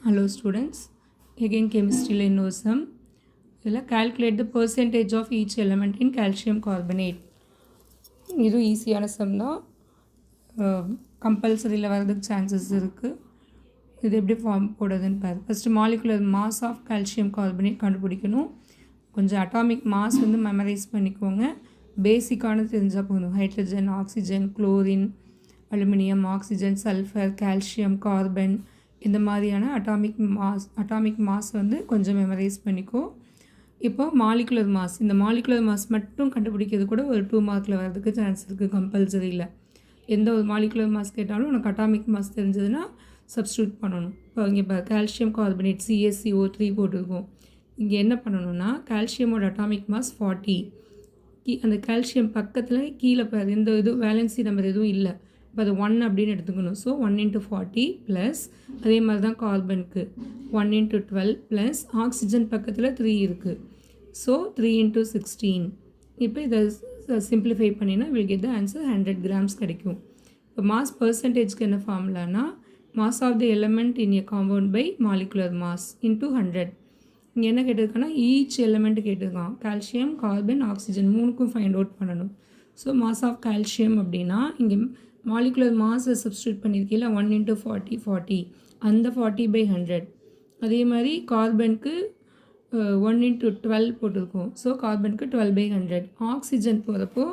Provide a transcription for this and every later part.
Hello students, again chemistry line no sum. Calculate the percentage of each element in calcium carbonate. இது ஈஸியான some தான். கம்பல்சரியில் வரதுக்கு chances இருக்குது. இது எப்படி ஃபார்ம் போடுறதுன்னு பாரு. First molecular mass of calcium carbonate கண்டுபிடிக்கணும். கொஞ்சம் அட்டாமிக் மாஸ் வந்து மெமரைஸ் பண்ணிக்கோங்க. பேசிக்கானது தெரிஞ்சால் போதும். Hydrogen, oxygen, chlorine, aluminium, oxygen, sulphur, calcium, carbon, இந்த மாதிரியான அட்டாமிக் மாஸ் வந்து கொஞ்சம் மெமரைஸ் பண்ணிக்கோ. இப்போது மாலிகுலர் மாஸ், இந்த மாலிகுலர் மாஸ் மட்டும் கண்டுபிடிக்கிறது கூட ஒரு 2 மார்க்கில் வரதுக்கு சான்ஸ் இருக்குது. கம்பல்சரியில் எந்த ஒரு மாலிகுலர் மாஸ் கேட்டாலும் உனக்கு அட்டாமிக் மாஸ் தெரிஞ்சதுன்னா சப்ஸ்டியூட் பண்ணணும். இப்போ இங்கே இப்போ கால்சியம் கார்பனேட் CaCO3 போட்டிருக்கோம். இங்கே என்ன பண்ணணும்னா கால்சியமோட அட்டாமிக் மாஸ் 40. அந்த கால்சியம் பக்கத்தில் கீழே பாரு எந்த இது வேலன்சி நம்பர் எதுவும் இல்லை. இப்போ அது 1 அப்படின்னு எடுத்துக்கணும். ஸோ 1 × 40 ப்ளஸ் அதே மாதிரி தான் கார்பனுக்கு 1 × 12 ப்ளஸ் ஆக்சிஜன் பக்கத்தில் 3 இருக்குது. ஸோ 3 × 16. இப்போ இதை சிம்பிளிஃபை பண்ணினா will get the answer 100 grams கிடைக்கும். இப்போ மாஸ் பர்சன்டேஜ்க்கு என்ன ஃபார்முலானா mass of the element in a compound by molecular mass into 100. இங்கே என்ன கேட்டிருக்காங்கன்னா ஈச் எலமெண்ட் கேட்டிருக்கான். கால்சியம், கார்பன், ஆக்சிஜன் மூணுக்கும் ஃபைண்ட் அவுட் பண்ணணும். ஸோ மாஸ் ஆஃப் கால்சியம் அப்படின்னா இங்கே மாலிகுலர் மாஸை சப்ஸ்டியூட் பண்ணியிருக்கீங்கள 1 × 40 40, அந்த 40/100. அதே மாதிரி கார்பனுக்கு 1 × 12 போட்டிருக்கோம். ஸோ கார்பனுக்கு 12/100. ஆக்சிஜன் போகிறப்போ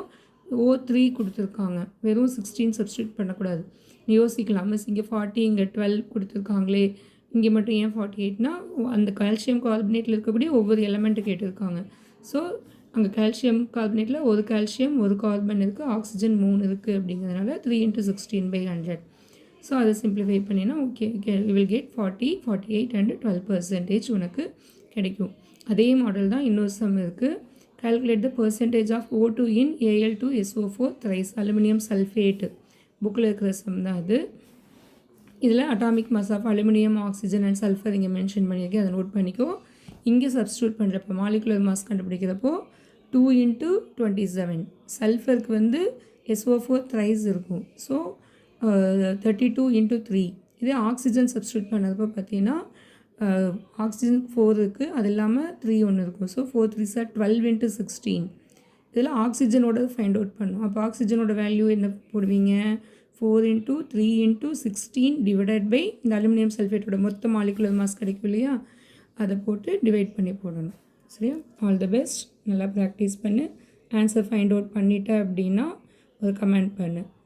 O3 கொடுத்துருக்காங்க. வெறும் 16 சப்ஸ்டியூட் பண்ணக்கூடாது. நீ யோசிக்கலாம், மிஸ் இங்கே 40 இங்கே 12 கொடுத்துருக்காங்களே, இங்கே மட்டும் ஏன் 48னா அந்த கால்சியம் கார்பனேட்டில் இருக்கக்கூடிய ஒவ்வொரு எலமெண்ட்டு கேட்டிருக்காங்க. ஸோ அங்கே கால்சியம் கார்பனேட்டில் ஒரு கால்சியம் ஒரு கார்பன் இருக்குது, ஆக்சிஜன் 3 இருக்குது. அப்படிங்கிறதுனால 3 × 16/100. ஸோ அதை சிம்பிளிஃபை பண்ணினா ஓகே வில் கெட் 40, 48 and 12% உனக்கு கிடைக்கும். அதே மாடல் தான் இன்னொரு சம் இருக்குது. Calculate the percentage of O2 in Al2SO4 thrice aluminium sulphate. புக்கில் இருக்கிற சம் தான் அது. இதில் atomic mass of aluminium, oxygen and sulphur இங்கே மென்ஷன் பண்ணியிருக்கேன், அதை நோட் பண்ணிக்கோ. இங்கே சப்ஸ்டியூட் பண்ணுறப்போ மாலிகுலர் மாஸ் கண்டுபிடிக்கிறப்போ 2 × 27. சல்ஃபருக்கு வந்து SO4 thrice இருக்கும். ஸோ 32 × 3. இதே ஆக்சிஜன் சப்ஸ்டியூட் பண்ணதுப்போ பார்த்தீங்கன்னா ஆக்சிஜன் 4 இருக்குது, அது இல்லாமல் 3 ஒன்று இருக்கும். So 4 3s are 12 × 16. இதில் ஆக்சிஜனோட ஃபைண்ட் அவுட் பண்ணும். அப்போ ஆக்சிஜனோட வேல்யூ என்ன போடுவீங்க? 4 × 3 × 16 டிவைடட் பை இந்த அலுமினியம் சல்ஃபேட்டோட மொத்த மாலிகுலர் மாஸ் கிடைக்கும் இல்லையா, அதை போட்டு டிவைட் பண்ணி போடணும். சரியா? All the best. நல்லா ப்ராக்டிஸ் பண்ணு. ஆன்சர் ஃபைண்ட் அவுட் பண்ணிட்ட அப்படின்னா ஒரு கமெண்ட் பண்ணு.